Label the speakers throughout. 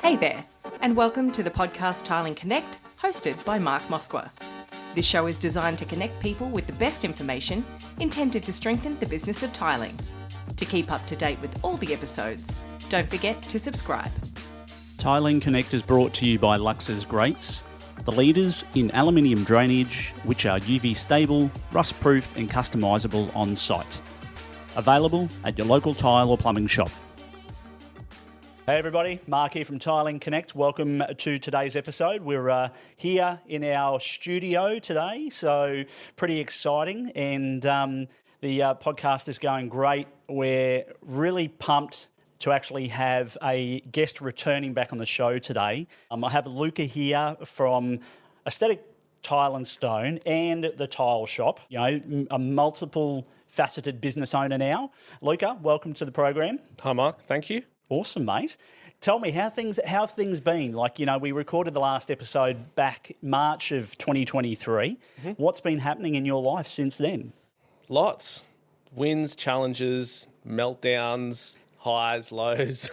Speaker 1: Hey there, and welcome to the podcast Tiling Connect, hosted by Mark Moskwa. This show is designed to connect people with the best information intended to strengthen the business of tiling. To keep up to date with all the episodes, don't forget to subscribe.
Speaker 2: Tiling Connect is brought to you by Lux's Grates, the leaders in aluminium drainage, which are UV stable, rust proof and customisable on site. Available at your local tile or plumbing shop. Hey everybody, Mark here from Tiling Connect. Welcome to today's episode. We're here in our studio today, so pretty exciting, and the podcast is going great. We're really pumped to actually have a guest returning back on the show today. I have Luca here from Aesthetic Tile and Stone and the Tile Shop, you know, a multiple faceted business owner now. Luca, welcome to the program.
Speaker 3: Hi Mark, thank you.
Speaker 2: Awesome, mate. Tell me, how have things been? Like, you know, we recorded the last episode back March of 2023. What's been happening in your life since then?
Speaker 3: Lots. Wins, challenges, meltdowns, highs, lows,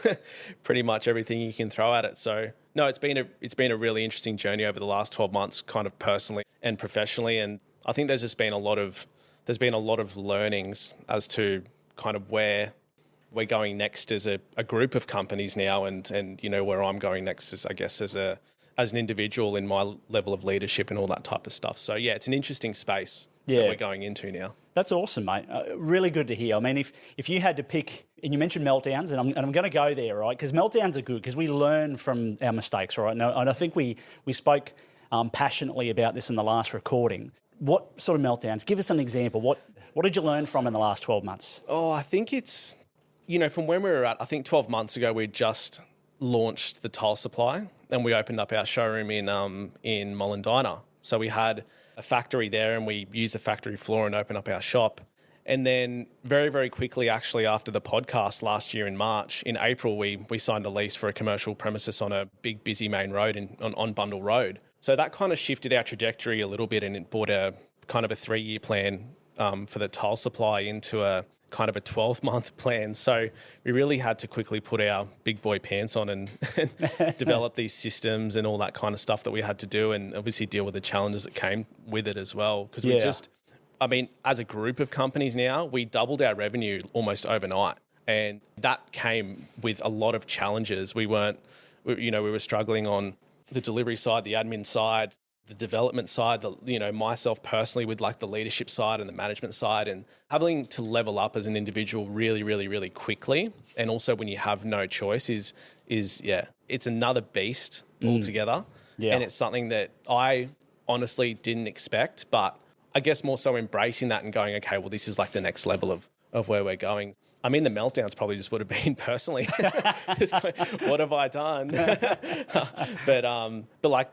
Speaker 3: pretty much everything you can throw at it. So, no, it's been a really interesting journey over the last 12 months, kind of personally and professionally. And I think there's been a lot of learnings as to kind of where we're going next as a group of companies now, and you know where I'm going next is, I guess, as an individual in my level of leadership and all that type of stuff. So yeah, it's an interesting space that we're going into now.
Speaker 2: That's awesome, mate. Really good to hear. I mean, if you had to pick, and you mentioned meltdowns, and I'm going to go there, right? Because meltdowns are good because we learn from our mistakes, right? And I think we spoke passionately about this in the last recording. What sort of meltdowns? Give us an example. What did you learn from in the last 12 months?
Speaker 3: Oh, I think it's, you know, from where we were at, I think 12 months ago, we just launched the tile supply and we opened up our showroom in Mullendina. So we had a factory there and we used the factory floor and opened up our shop. And then very, very quickly, actually, after the podcast last year in March, in April, we signed a lease for a commercial premises on a big, busy main road on Bundall Road. So that kind of shifted our trajectory a little bit, and it brought a kind of a 3-year plan for the tile supply into a kind of a 12-month plan. So we really had to quickly put our big boy pants on and develop these systems and all that kind of stuff that we had to do, and obviously deal with the challenges that came with it as well. Because we as a group of companies now, we doubled our revenue almost overnight, and that came with a lot of challenges. We were struggling on the delivery side, the admin side, the development side, myself personally with like the leadership side and the management side, and having to level up as an individual really, really, really quickly. And also when you have no choice is it's another beast altogether. Yeah. And it's something that I honestly didn't expect, but I guess more so embracing that and going, okay, well, this is like the next level of where we're going. I mean, the meltdowns probably just would have been personally, just going, what have I done? but like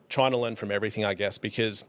Speaker 3: trying to learn from everything, I guess, because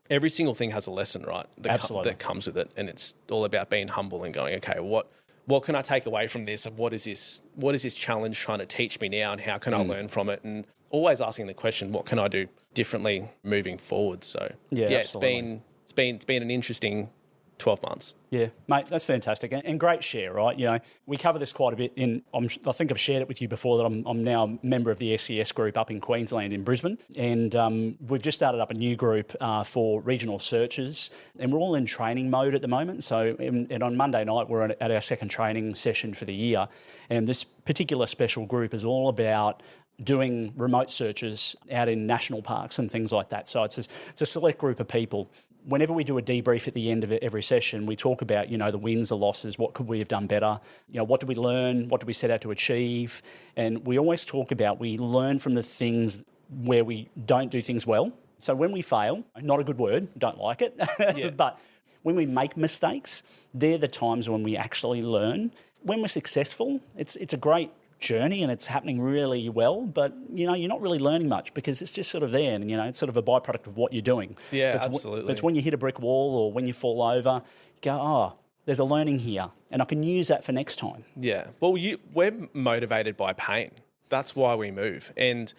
Speaker 3: every single thing has a lesson, right? That comes with it. And it's all about being humble and going, okay, what can I take away from this? And what is this challenge trying to teach me now? And how can I learn from it? And always asking the question, what can I do differently moving forward? So it's been an interesting 12 months.
Speaker 2: Yeah, mate, that's fantastic and great share, right? You know, we cover this quite a bit I think I've shared it with you before that I'm now a member of the SCS group up in Queensland in Brisbane, and we've just started up a new group for regional searchers, and we're all in training mode at the moment. So and on Monday night, we're at our second training session for the year, and this particular special group is all about doing remote searches out in national parks and things like that. So it's a select group of people. Whenever we do a debrief at the end of every session, we talk about, you know, the wins, the losses, what could we have done better, you know, what did we learn, what did we set out to achieve, and we always talk about we learn from the things where we don't do things well. So when we fail, not a good word, don't like it, but when we make mistakes, they're the times when we actually learn. When we're successful, it's a great journey and it's happening really well, but you know, you're not really learning much because it's just sort of there, and you know, it's sort of a byproduct of what you're doing.
Speaker 3: Yeah, absolutely.
Speaker 2: It's when you hit a brick wall or when you fall over, you go, oh, there's a learning here and I can use that for next time.
Speaker 3: Yeah. Well, we're motivated by pain. That's why we move. And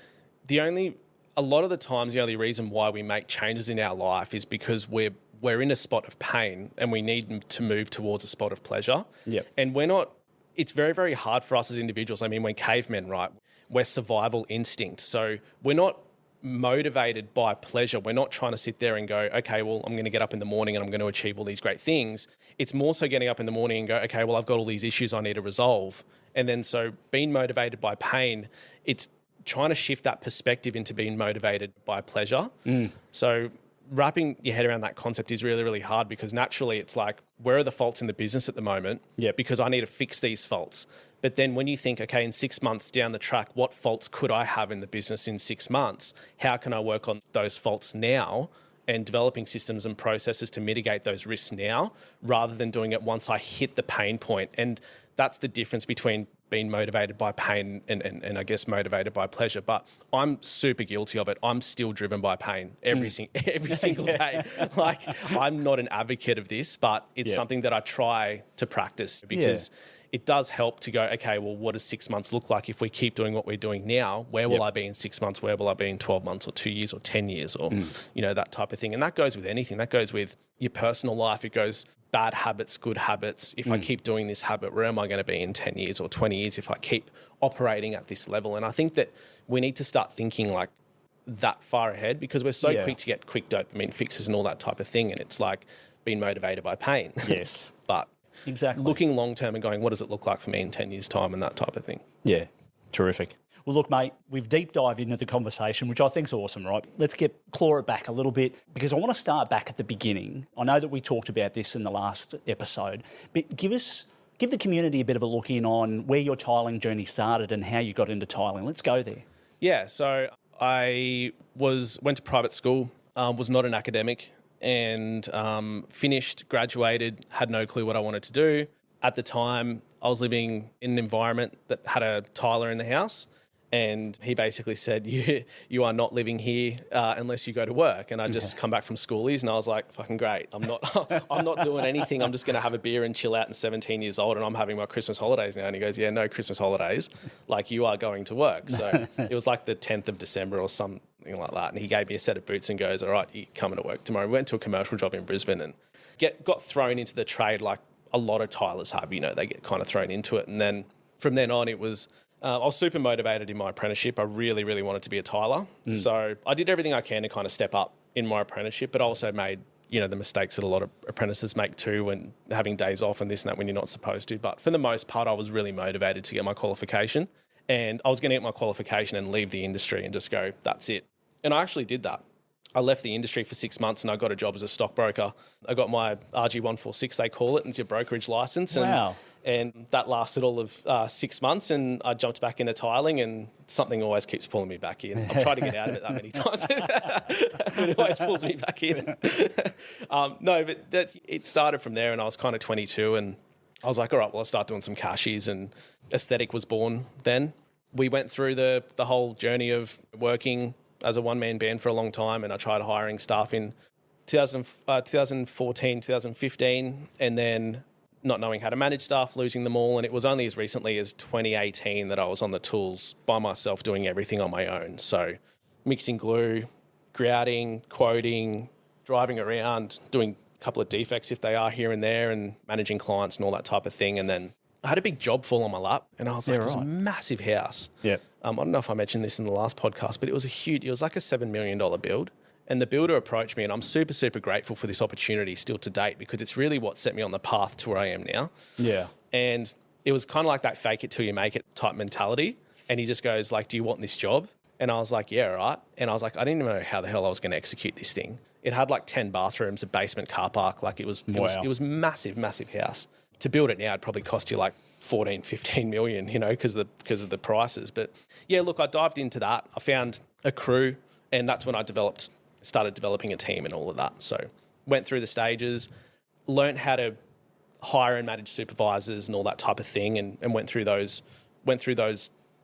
Speaker 3: a lot of the times, the only reason why we make changes in our life is because we're in a spot of pain and we need to move towards a spot of pleasure.
Speaker 2: Yep.
Speaker 3: And we're not it's very, very hard for us as individuals. I mean, we're cavemen, right? We're survival instinct. So we're not motivated by pleasure. We're not trying to sit there and go, okay, well, I'm going to get up in the morning and I'm going to achieve all these great things. It's more so getting up in the morning and go, okay, well, I've got all these issues I need to resolve. And then so being motivated by pain, it's trying to shift that perspective into being motivated by pleasure. So wrapping your head around that concept is really, really hard, because naturally it's like, where are the faults in the business at the moment?
Speaker 2: Yeah.
Speaker 3: Because I need to fix these faults. But then when you think, okay, in 6 months down the track, what faults could I have in the business in 6 months? How can I work on those faults now, and developing systems and processes to mitigate those risks now, rather than doing it once I hit the pain point? And that's the difference between being motivated by pain and I guess motivated by pleasure. But I'm super guilty of it. I'm still driven by pain every single day. Like, I'm not an advocate of this, but it's something that I try to practice, because it does help to go, okay, well, what does 6 months look like if we keep doing what we're doing now? Where will I be in 6 months? Where will I be in 12 months or 2 years or 10 years or, that type of thing. And that goes with anything. That goes with your personal life. It goes bad habits, good habits. If I keep doing this habit, where am I going to be in 10 years or 20 years if I keep operating at this level? And I think that we need to start thinking like that far ahead, because we're so quick to get quick dopamine fixes and all that type of thing. And it's like being motivated by pain.
Speaker 2: Yes.
Speaker 3: But
Speaker 2: exactly,
Speaker 3: looking long term and going, what does it look like for me in 10 years' time, and that type of thing.
Speaker 2: Yeah, terrific. Well, look, mate, we've deep dived into the conversation, which I think is awesome, right? Let's claw it back a little bit, because I want to start back at the beginning. I know that we talked about this in the last episode, but give the community a bit of a look in on where your tiling journey started and how you got into tiling. Let's go there.
Speaker 3: Yeah, so I went to private school, was not an academic, and finished, graduated, had no clue what I wanted to do. At the time, I was living in an environment that had a tiler in the house, and he basically said, you are not living here unless you go to work. And I just come back from schoolies, and I was like, fucking great. I'm not doing anything. I'm just going to have a beer and chill out. And 17 years old, and I'm having my Christmas holidays now. And he goes, yeah, no Christmas holidays. Like, you are going to work. So it was like the 10th of December or something like that. And he gave me a set of boots and goes, all right, you're coming to work tomorrow. We went to a commercial job in Brisbane and got thrown into the trade like a lot of tilers have. They get kind of thrown into it. And then from then on, it was... I was super motivated in my apprenticeship. I really, really wanted to be a tiler. So I did everything I can to kind of step up in my apprenticeship, but I also made, the mistakes that a lot of apprentices make too, when having days off and this and that when you're not supposed to. But for the most part, I was really motivated to get my qualification, and I was going to get my qualification and leave the industry and just go, that's it. And I actually did that. I left the industry for 6 months and I got a job as a stockbroker. I got my RG146, they call it, and it's your brokerage license.
Speaker 2: Wow.
Speaker 3: And that lasted all of 6 months, and I jumped back into tiling, and something always keeps pulling me back in. I've tried to get out of it that many times. It always pulls me back in. No, but it started from there, and I was kind of 22, and I was like, all right, well, I'll start doing some cashies, and Aesthetic was born then. We went through the whole journey of working as a one-man band for a long time, and I tried hiring staff in 2014, 2015, and then not knowing how to manage staff, losing them all. And it was only as recently as 2018 that I was on the tools by myself doing everything on my own. So mixing glue, grouting, quoting, driving around, doing a couple of defects if they are here and there, and managing clients and all that type of thing. And then I had a big job fall on my lap, and I was like, it was a massive house.
Speaker 2: Yeah.
Speaker 3: I don't know if I mentioned this in the last podcast, but it was like a $7 million build. And the builder approached me, and I'm super, super grateful for this opportunity still to date, because it's really what set me on the path to where I am now.
Speaker 2: Yeah.
Speaker 3: And it was kind of like that fake it till you make it type mentality. And he just goes like, do you want this job? And I was like, yeah, all right. And I was like, I didn't even know how the hell I was going to execute this thing. It had like 10 bathrooms, a basement car park. Like it was massive, massive house. To build it now, it'd probably cost you like 14, 15 million, because of the prices. But yeah, look, I dived into that. I found a crew, and that's when I started developing a team and all of that. So went through the stages, learned how to hire and manage supervisors and all that type of thing, and went through those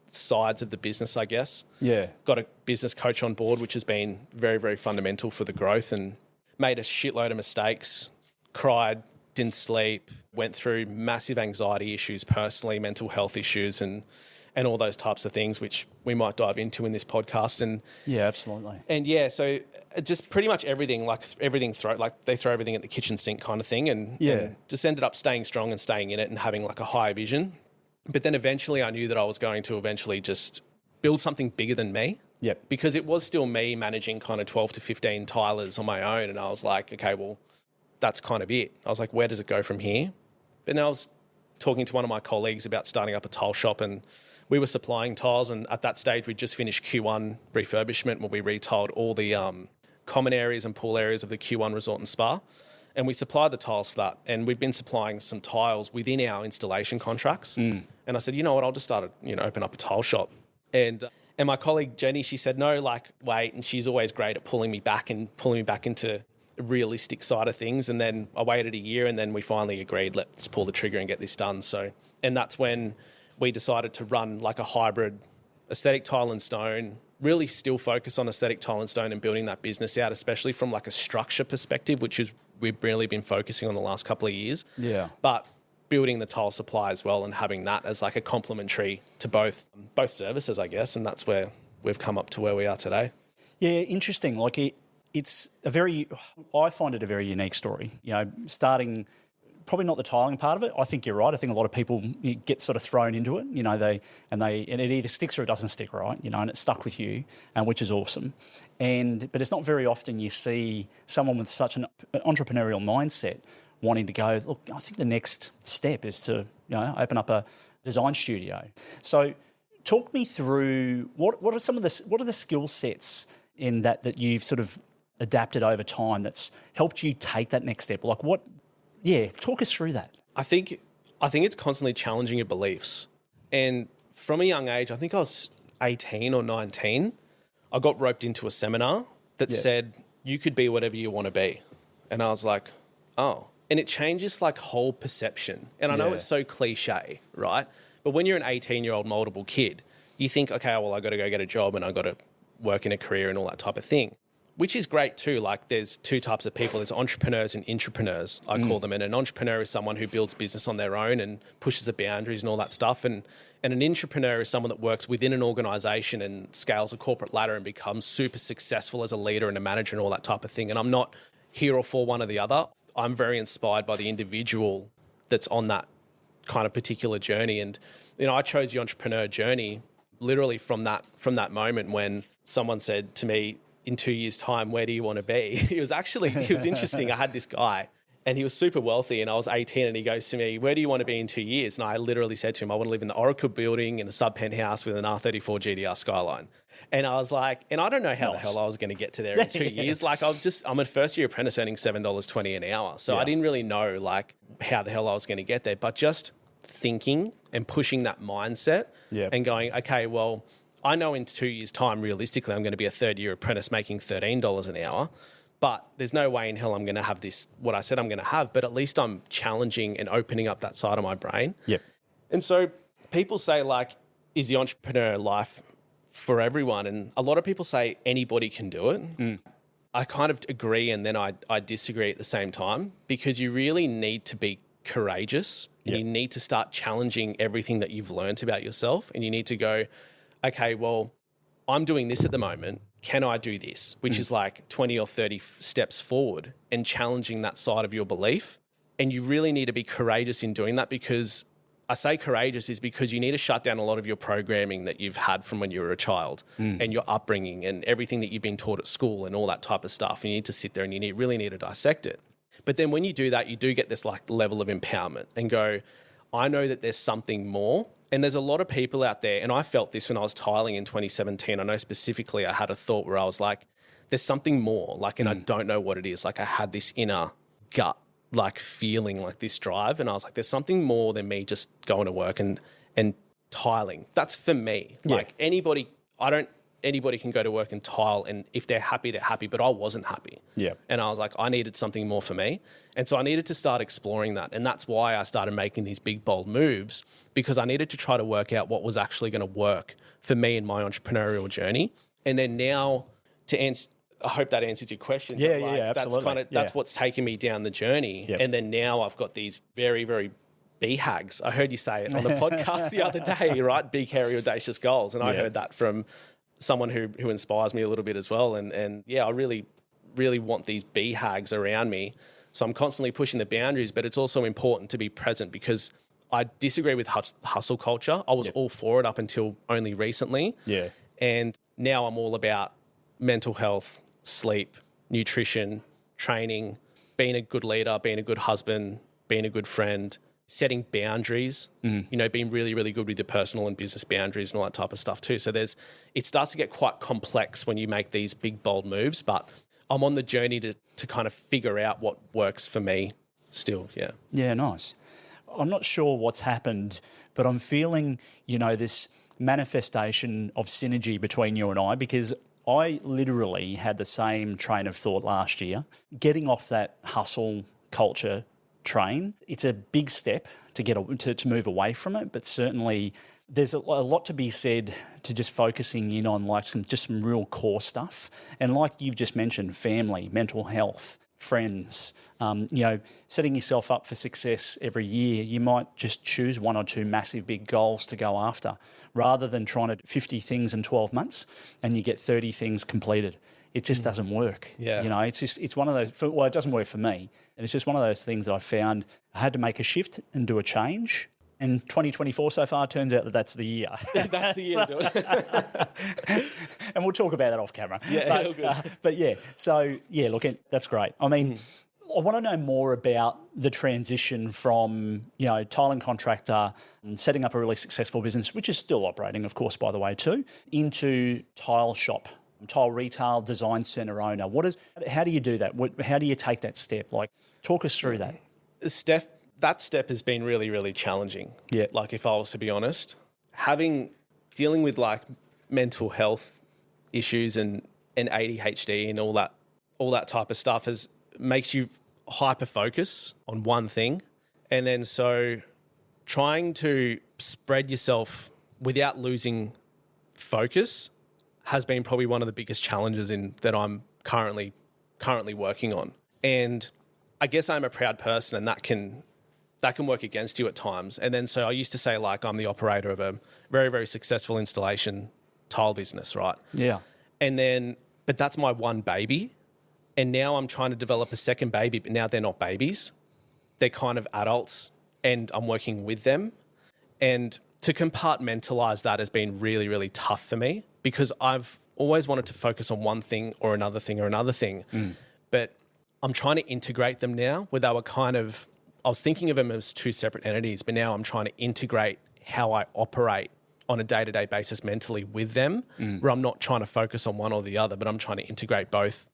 Speaker 3: sides of the business, I guess.
Speaker 2: Yeah.
Speaker 3: Got a business coach on board, which has been very, very fundamental for the growth, and made a shitload of mistakes, cried, didn't sleep, went through massive anxiety issues personally, mental health issues, and all those types of things, which we might dive into in this podcast. And
Speaker 2: yeah, absolutely.
Speaker 3: And yeah, so just pretty much everything, they throw everything at the kitchen sink kind of thing, and just ended up staying strong and staying in it and having like a higher vision. But then eventually I knew that I was going to eventually just build something bigger than me.
Speaker 2: Yep.
Speaker 3: Because it was still me managing kind of 12 to 15 tilers on my own. And I was like, okay, well, that's kind of it. I was like, where does it go from here? But then I was talking to one of my colleagues about starting up a tile shop, and we were supplying tiles. And at that stage, we'd just finished Q1 refurbishment where we retiled all the common areas and pool areas of the Q1 resort and spa. And we supplied the tiles for that. And we've been supplying some tiles within our installation contracts. And I said, you know what, I'll just start open up a tile shop. And my colleague Jenny, she said, no, like, wait. And she's always great at pulling me back into the realistic side of things. And then I waited a year, and then we finally agreed, let's pull the trigger and get this done. So, and that's when we decided to run like a hybrid aesthetic tile and stone, really still focus on aesthetic tile and stone and building that business out, especially from like a structure perspective, which is we've really been focusing on the last couple of years.
Speaker 2: Yeah.
Speaker 3: But building the tile supply as well and having that as like a complementary to both services, I guess. And that's where we've come up to where we are today.
Speaker 2: Yeah, interesting. Like I find it a very unique story. Starting probably not the tiling part of it. I think you're right. I think a lot of people get sort of thrown into it. And it either sticks or it doesn't stick, right? And it's stuck with you, and which is awesome. But it's not very often you see someone with such an entrepreneurial mindset wanting to go, look, I think the next step is to open up a design studio. So talk me through what are the skill sets in that you've sort of adapted over time that's helped you take that next step? Like talk us through that.
Speaker 3: I think it's constantly challenging your beliefs. And from a young age, I think I was 18 or 19, I got roped into a seminar that said, you could be whatever you want to be. And I was like, oh. And it changes like whole perception. And I know it's so cliche, right? But when you're an 18-year-old multiple kid, you think, okay, well, I got to go get a job and I got to work in a career and all that type of thing, which is great too. Like there's two types of people. There's entrepreneurs and intrapreneurs, I call them. And an entrepreneur is someone who builds business on their own and pushes the boundaries and all that stuff. And an intrapreneur is someone that works within an organisation and scales a corporate ladder and becomes super successful as a leader and a manager and all that type of thing. And I'm not here or for one or the other. I'm very inspired by the individual that's on that kind of particular journey. And, I chose the entrepreneur journey literally from that moment when someone said to me, in 2 years' time, where do you want to be? It was interesting. I had this guy and he was super wealthy and I was 18 and he goes to me, where do you want to be in 2 years? And I literally said to him, I want to live in the Oracle building in a sub-penthouse with an R34 GDR skyline. And I was like, and I don't know how the hell I was going to get to there in 2 years. Like I'm a first year apprentice earning $7.20 an hour. So I didn't really know like how the hell I was going to get there, but just thinking and pushing that mindset and going, okay, well, I know in 2 years' time, realistically, I'm going to be a third-year apprentice making $13 an hour, but there's no way in hell I'm going to have this, what I said I'm going to have, but at least I'm challenging and opening up that side of my brain.
Speaker 2: Yep.
Speaker 3: And so people say, like, is the entrepreneur life for everyone? And a lot of people say anybody can do it. I kind of agree and then I disagree at the same time, because you really need to be courageous and you need to start challenging everything that you've learned about yourself, and you need to go, okay, well, I'm doing this at the moment. Can I do this? Which is like 20 or 30 steps forward, and challenging that side of your belief. And you really need to be courageous in doing that, because I say courageous is because you need to shut down a lot of your programming that you've had from when you were a child and your upbringing and everything that you've been taught at school and all that type of stuff. You need to sit there and you really need to dissect it. But then when you do that, you do get this like level of empowerment and go, I know that there's something more. And there's a lot of people out there, and I felt this when I was tiling in 2017. I know specifically I had a thought where I was like, there's something more, like, and I don't know what it is. Like I had this inner gut, like feeling like this drive. And I was like, there's something more than me just going to work and tiling. That's for me.
Speaker 2: Yeah.
Speaker 3: Like anybody can go to work and tile, and if they're happy, but I wasn't happy.
Speaker 2: Yeah.
Speaker 3: And I was like, I needed something more for me. And so I needed to start exploring that. And that's why I started making these big, bold moves, because I needed to try to work out what was actually going to work for me in my entrepreneurial journey. And then now to answer, I hope that answers your question.
Speaker 2: Yeah,
Speaker 3: but like,
Speaker 2: absolutely.
Speaker 3: That's what's taken me down the journey.
Speaker 2: Yep.
Speaker 3: And then now I've got these very, very BHAGs. I heard you say it on the podcast the other day, right? Big, hairy, audacious goals. And I heard that from someone who inspires me a little bit as well. And yeah, I really, really want these BHAGs around me. So I'm constantly pushing the boundaries, but it's also important to be present, because I disagree with hustle culture. I was all for it up until only recently.
Speaker 2: Yeah.
Speaker 3: And now I'm all about mental health, sleep, nutrition, training, being a good leader, being a good husband, being a good friend, setting boundaries, being really, really good with your personal and business boundaries and all that type of stuff too. So it starts to get quite complex when you make these big, bold moves, but I'm on the journey to kind of figure out what works for me still, yeah.
Speaker 2: Yeah, nice. I'm not sure what's happened, but I'm feeling, this manifestation of synergy between you and I, because I literally had the same train of thought last year. Getting off that hustle culture train, it's a big step to move away from it, but certainly there's a lot to be said to just focusing in on some real core stuff. And like you've just mentioned, family, mental health, friends, setting yourself up for success every year. You might just choose one or two massive big goals to go after rather than trying to do 50 things in 12 months and you get 30 things completed. It just doesn't work.
Speaker 3: Yeah.
Speaker 2: It's one of those, it doesn't work for me. And it's just one of those things that I found I had to make a shift and do a change. And 2024 so far turns out that's the year.
Speaker 3: That's the year to do it.
Speaker 2: And we'll talk about that off camera.
Speaker 3: Yeah, all good.
Speaker 2: But yeah, so yeah, look, that's great. I mean, I want to know more about the transition from, tiling contractor and setting up a really successful business, which is still operating, of course, by the way, too, into tile shop. Tile retail design centre owner. How do you do that? How do you take that step? Like, talk us through that.
Speaker 3: That step has been really, really challenging.
Speaker 2: Yeah.
Speaker 3: Like, if I was to be honest, dealing with like mental health issues and ADHD and all that type of stuff makes you hyper focus on one thing. And then so trying to spread yourself without losing focus has been probably one of the biggest challenges that I'm currently working on. And I guess I'm a proud person, and that can work against you at times. And then so I used to say, like, I'm the operator of a very, very successful installation tile business, right?
Speaker 2: Yeah.
Speaker 3: But that's my one baby. And now I'm trying to develop a second baby, but now they're not babies. They're kind of adults, and I'm working with them. And to compartmentalize that has been really, really tough for me, because I've always wanted to focus on one thing or another thing or another thing. But I'm trying to integrate them now, where they were I was thinking of them as two separate entities, but now I'm trying to integrate how I operate on a day-to-day basis mentally with them, where I'm not trying to focus on one or the other, but I'm trying to integrate both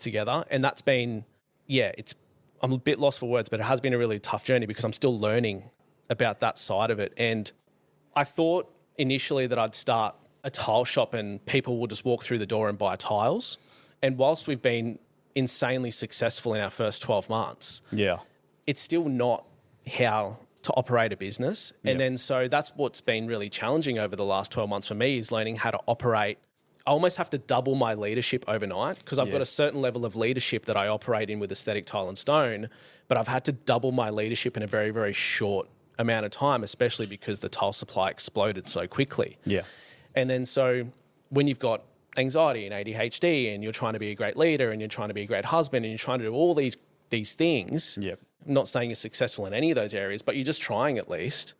Speaker 3: together. And that's been, I'm a bit lost for words, but it has been a really tough journey because I'm still learning about that side of it. And I thought initially that I'd start a tile shop and people will just walk through the door and buy tiles. And whilst we've been insanely successful in our first 12 months, it's still not how to operate a business. And then so that's what's been really challenging over the last 12 months for me, is learning how to operate. I almost have to double my leadership overnight, because I've got a certain level of leadership that I operate in with aesthetic tile and stone, but I've had to double my leadership in a very, very short amount of time, especially because the tile supply exploded so quickly.
Speaker 2: Yeah.
Speaker 3: And then so when you've got anxiety and ADHD and you're trying to be a great leader and you're trying to be a great husband and you're trying to do all these things, I'm not saying you're successful in any of those areas, but you're just trying at least,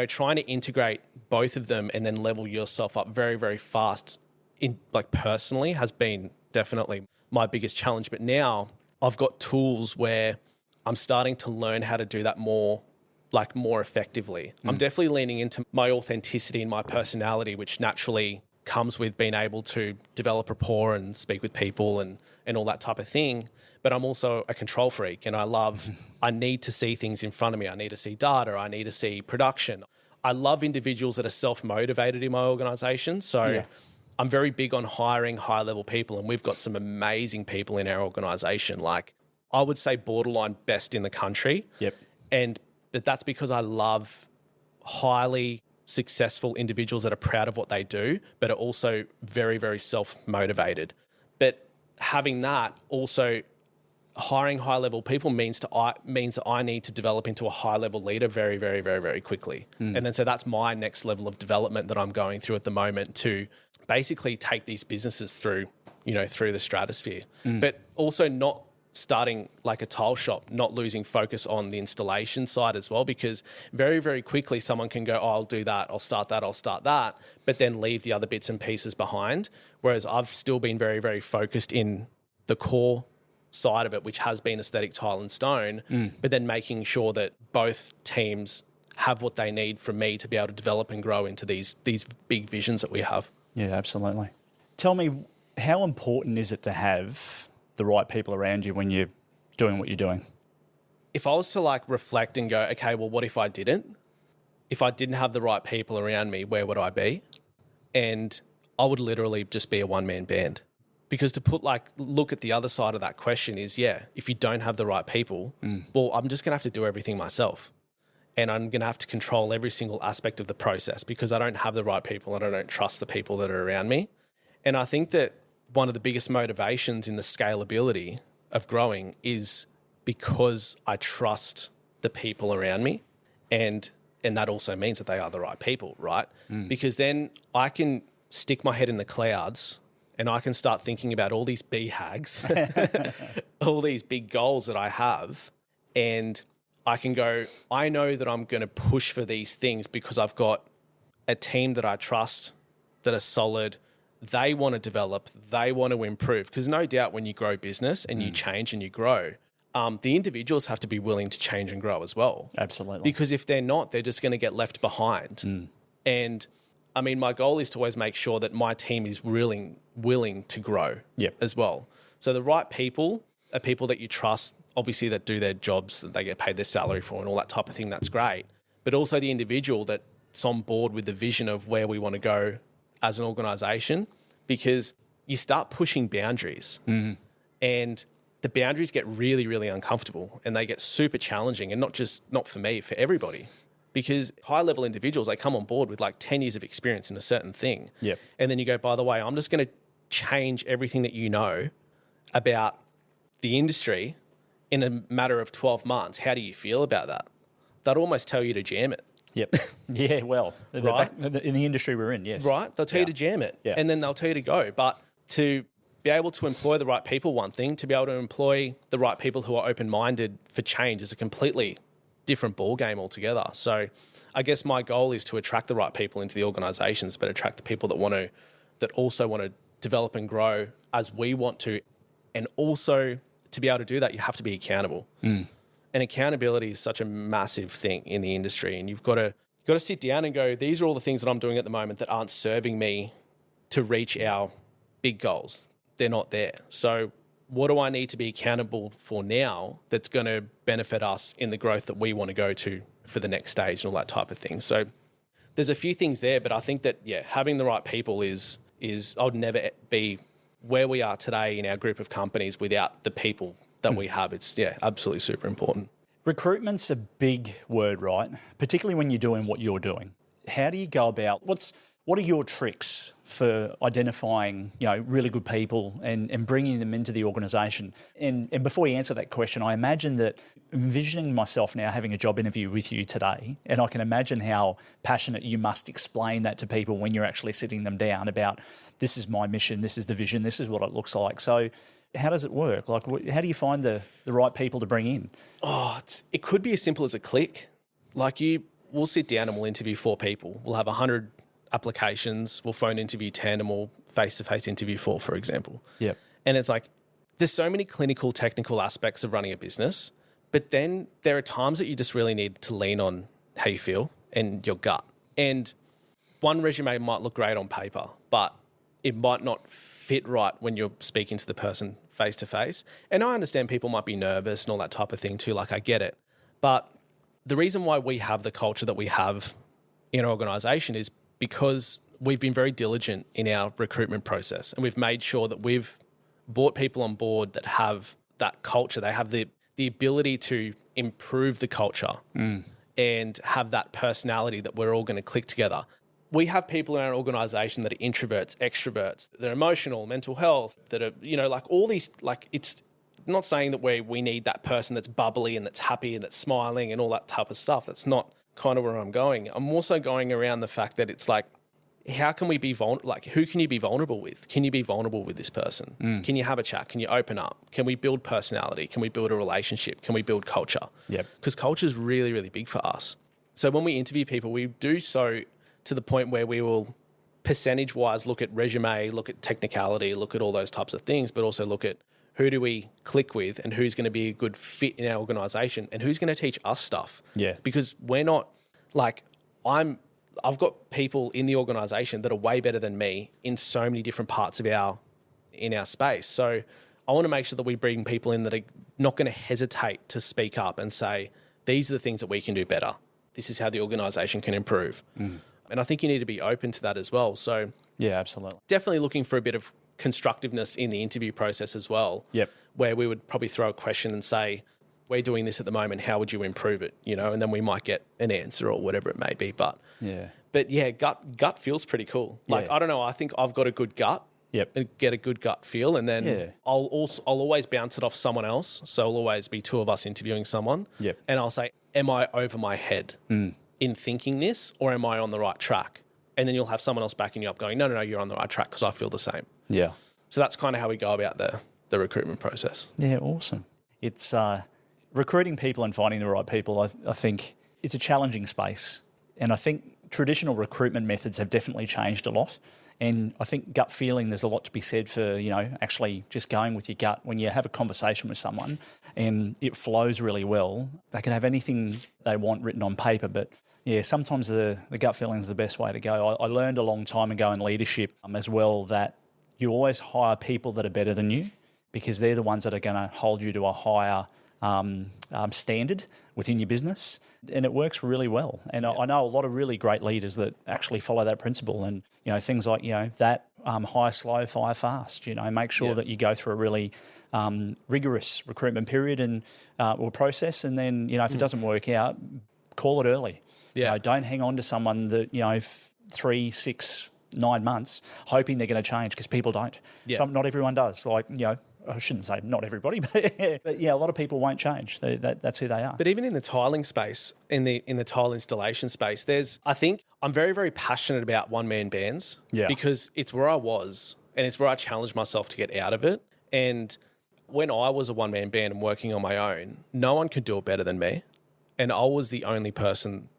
Speaker 3: trying to integrate both of them and then level yourself up very, very fast personally has been definitely my biggest challenge. But now I've got tools where I'm starting to learn how to do that more effectively. I'm definitely leaning into my authenticity and my personality, which naturally comes with being able to develop rapport and speak with people and all that type of thing. But I'm also a control freak, and I need to see things in front of me. I need to see data. I need to see production. I love individuals that are self-motivated in my organisation. So I'm very big on hiring high-level people, and we've got some amazing people in our organisation. Like, I would say borderline best in the country. But that's because I love highly successful individuals that are proud of what they do, but are also very, very self-motivated. But having that, also hiring high-level people means that I need to develop into a high-level leader very, very, very, very quickly. And then so that's my next level of development that I'm going through at the moment, to basically take these businesses through the stratosphere. But also not starting like a tile shop, not losing focus on the installation side as well, because very, very quickly someone can go, oh, I'll do that, I'll start that, but then leave the other bits and pieces behind. Whereas I've still been very, very focused in the core side of it, which has been aesthetic tile and stone, but then making sure that both teams have what they need from me to be able to develop and grow into these big visions that we have.
Speaker 2: Yeah, absolutely. Tell me, how important is it to have the right people around you when you're doing what you're doing?
Speaker 3: If I was to like reflect and go, okay, well, what if I didn't? If I didn't have the right people around me, where would I be? And I would literally just be a one-man band. Because to look at the other side of that question is, if you don't have the right people, well, I'm just going to have to do everything myself. And I'm going to have to control every single aspect of the process because I don't have the right people and I don't trust the people that are around me. And I think that one of the biggest motivations in the scalability of growing is because I trust the people around me. And that also means that they are the right people, right? Because then I can stick my head in the clouds and I can start thinking about all these BHAGs, all these big goals that I have. And I can go, I know that I'm going to push for these things because I've got a team that I trust, that are solid. They want to develop, they want to improve. Because no doubt when you grow business and you change and you grow, the individuals have to be willing to change and grow as well.
Speaker 2: Absolutely.
Speaker 3: Because if they're not, they're just going to get left behind. And I mean, my goal is to always make sure that my team is willing to grow as well. So the right people are people that you trust, obviously that do their jobs, that they get paid their salary for and all that type of thing. That's great. But also the individual that's on board with the vision of where we want to go as an organisation, because you start pushing boundaries and the boundaries get really, really uncomfortable and they get super challenging, and not for me, for everybody. Because high-level individuals, they come on board with like 10 years of experience in a certain thing.
Speaker 2: Yep.
Speaker 3: And then you go, by the way, I'm just going to change everything that you know about the industry in a matter of 12 months. How do you feel about that? They'd almost tell you to jam it.
Speaker 2: Yep. Yeah, well,
Speaker 3: Right.
Speaker 2: in the industry we're in, yes.
Speaker 3: Right? They'll tell you to jam it.
Speaker 2: Yeah.
Speaker 3: And then they'll tell you to go. But to be able to employ the right people, one thing, to be able to employ the right people who are open-minded for change is a completely different ball game altogether. So I guess my goal is to attract the right people into the organisations, but attract the people that also want to develop and grow as we want to. And also to be able to do that, you have to be accountable. And accountability is such a massive thing in the industry. And you've got to sit down and go, these are all the things that I'm doing at the moment that aren't serving me to reach our big goals. They're not there. So what do I need to be accountable for now that's going to benefit us in the growth that we want to go to for the next stage and all that type of thing? So there's a few things there, but I think that, having the right people is I would never be where we are today in our group of companies without the people that we have. It's, absolutely super important.
Speaker 2: Recruitment's a big word, right? Particularly when you're doing what you're doing. How do you go about, what are your tricks for identifying, really good people and bringing them into the organisation? And before you answer that question, I imagine that envisioning myself now having a job interview with you today, and I can imagine how passionate you must explain that to people when you're actually sitting them down about, this is my mission, this is the vision, this is what it looks like. So how does it work? Like, how do you find the right people to bring in?
Speaker 3: Oh, it could be as simple as a click. Like we'll sit down and we'll interview 4 people. We'll have 100 applications. We'll phone interview 10 and we'll face-to-face interview 4, for example.
Speaker 2: Yep.
Speaker 3: And it's like, there's so many clinical, technical aspects of running a business, but then there are times that you just really need to lean on how you feel and your gut. And one resume might look great on paper, but it might not fit right when you're speaking to the person face-to-face. And I understand people might be nervous and all that type of thing too, like I get it. But the reason why we have the culture that we have in our organisation is because we've been very diligent in our recruitment process, and we've made sure that we've brought people on board that have that culture. They have the ability to improve the culture and have that personality that we're all going to click together. We have people in our organisation that are introverts, extroverts, they're emotional, mental health, that are, like all these, like it's not saying that we need that person that's bubbly and that's happy and that's smiling and all that type of stuff. That's not kind of where I'm going. I'm also going around the fact that it's like, how can we be vulnerable? Like, who can you be vulnerable with? Can you be vulnerable with this person? Can you have a chat? Can you open up? Can we build personality? Can we build a relationship? Can we build culture?
Speaker 2: Yep.
Speaker 3: Because culture is really, really big for us. So when we interview people, we do so to the point where we will percentage-wise look at resume, look at technicality, look at all those types of things, but also look at who do we click with and who's going to be a good fit in our organisation and who's going to teach us stuff.
Speaker 2: Yeah.
Speaker 3: Because we're not like I've got people in the organisation that are way better than me in so many different parts of our space. So I want to make sure that we bring people in that are not going to hesitate to speak up and say, these are the things that we can do better. This is how the organisation can improve. And I think you need to be open to that as well. So
Speaker 2: Yeah, absolutely.
Speaker 3: definitely looking for a bit of constructiveness in the interview process as well.
Speaker 2: Yep.
Speaker 3: Where we would probably throw a question and say, we're doing this at the moment, how would you improve it? You know, and then we might get an answer or whatever it may be. But yeah, gut feels pretty cool. Like,
Speaker 2: Yeah.
Speaker 3: I don't know, I think I've got a good gut.
Speaker 2: Yep.
Speaker 3: And get a good gut feel, and then I'll always bounce it off someone else. So it'll always be two of us interviewing someone.
Speaker 2: Yep.
Speaker 3: And I'll say, am I over my head in thinking this, or am I on the right track? And then you'll have someone else backing you up going, no, you're on the right track because I feel the same.
Speaker 2: Yeah.
Speaker 3: So that's kind of how we go about the recruitment process.
Speaker 2: Yeah, awesome. It's recruiting people and finding the right people, I think it's a challenging space. And I think traditional recruitment methods have definitely changed a lot. And I think gut feeling, there's a lot to be said for, actually just going with your gut. When you have a conversation with someone and it flows really well, they can have anything they want written on paper. But yeah, sometimes the gut feeling is the best way to go. I learned a long time ago in leadership as well that you always hire people that are better than you because they're the ones that are going to hold you to a higher standard within your business, and it works really well. And I know a lot of really great leaders that actually follow that principle, and things like that hire slow, fire fast. Make sure that you go through a really rigorous recruitment period and or process, and then if it doesn't work out, call it early.
Speaker 3: Yeah.
Speaker 2: Don't hang on to someone that 3, 6, 9 months hoping they're going to change, because people don't.
Speaker 3: Yeah.
Speaker 2: Not everyone does. I shouldn't say not everybody, but yeah, a lot of people won't change. That's who they are.
Speaker 3: But even in the tiling space, in the tile installation space, I think I'm very, very passionate about one-man bands because it's where I was and it's where I challenged myself to get out of it. And when I was a one-man band and working on my own, no one could do it better than me. And I was the only person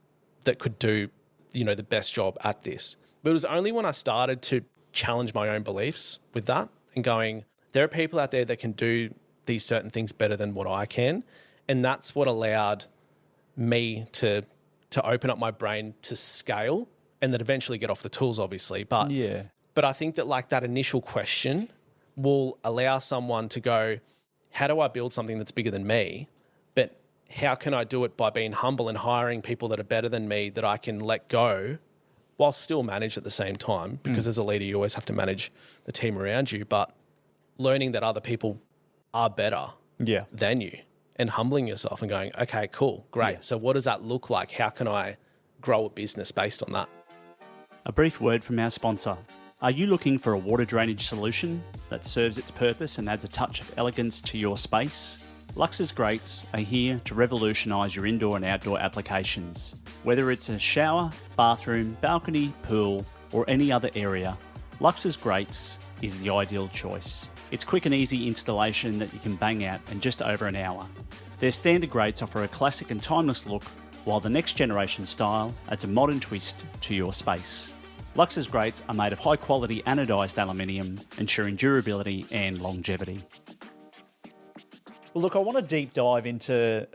Speaker 3: that could do, the best job at this. But it was only when I started to challenge my own beliefs with that and going, there are people out there that can do these certain things better than what I can. And that's what allowed me to open up my brain to scale and then eventually get off the tools, obviously. But I think that that initial question will allow someone to go, how do I build something that's bigger than me? But how can I do it by being humble and hiring people that are better than me that I can let go while still manage at the same time? Because as a leader, you always have to manage the team around you. But learning that other people are better than you and humbling yourself and going, okay, cool, great. Yeah. So what does that look like? How can I grow a business based on that?
Speaker 4: A brief word from our sponsor. Are you looking for a water drainage solution that serves its purpose and adds a touch of elegance to your space? Lux's Grates are here to revolutionise your indoor and outdoor applications. Whether it's a shower, bathroom, balcony, pool, or any other area, Lux's Grates is the ideal choice. It's quick and easy installation that you can bang out in just over an hour. Their standard grates offer a classic and timeless look, while the next generation style adds a modern twist to your space. Lux's grates are made of high quality anodised aluminium, ensuring durability and longevity.
Speaker 2: Well, look, I want to deep dive into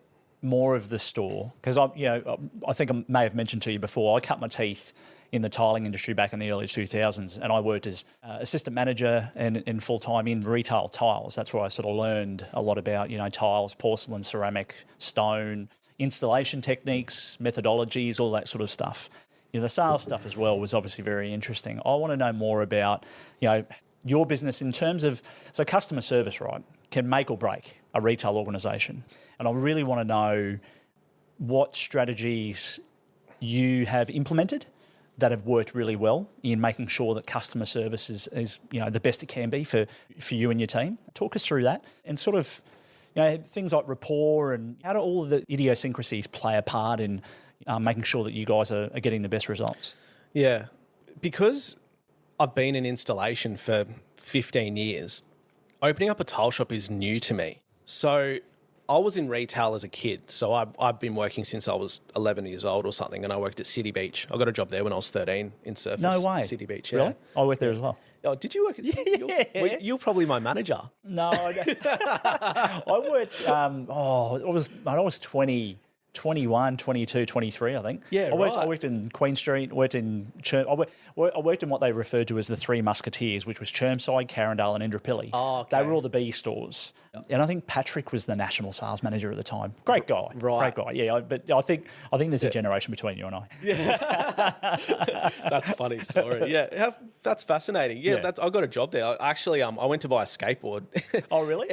Speaker 2: more of the store because I think I may have mentioned to you before, I cut my teeth in the tiling industry back in the early 2000s, and I worked as assistant manager and full-time in retail tiles. That's where I sort of learned a lot about, tiles, porcelain, ceramic, stone, installation techniques, methodologies, all that sort of stuff. The sales stuff as well was obviously very interesting. I want to know more about, your business in terms of, so customer service, right, can make or break a retail organisation. And I really want to know what strategies you have implemented that have worked really well in making sure that customer service is the best it can be for you and your team. Talk us through that and sort of things like rapport and how do all of the idiosyncrasies play a part in making sure that you guys are getting the best results?
Speaker 3: Yeah. because I've been in installation for 15 years, opening up a tile shop is new to me. So I was in retail as a kid. So I've been working since I was 11 years old or something, and I worked at City Beach. I got a job there when I was 13 in Surface.
Speaker 2: No way.
Speaker 3: City Beach, yeah.
Speaker 2: Really? I worked there as well.
Speaker 3: Oh, did you work at City Beach?
Speaker 2: Yeah.
Speaker 3: You're probably my manager.
Speaker 2: No, I worked, I was 20, 21, 22, 23, I think.
Speaker 3: Yeah,
Speaker 2: I
Speaker 3: right.
Speaker 2: worked in Queen Street, worked in I worked in what they referred to as the Three Musketeers, which was Chermside, Carindale and Indooroopilly.
Speaker 3: Oh, okay.
Speaker 2: They were all the B stores. And I think Patrick was the national sales manager at the time. Great guy.
Speaker 3: Right.
Speaker 2: Great guy, yeah. But I think there's a generation between you and I.
Speaker 3: That's a funny story. Yeah, that's fascinating. Yeah, I got a job there. I went to buy a skateboard.
Speaker 2: Oh, really?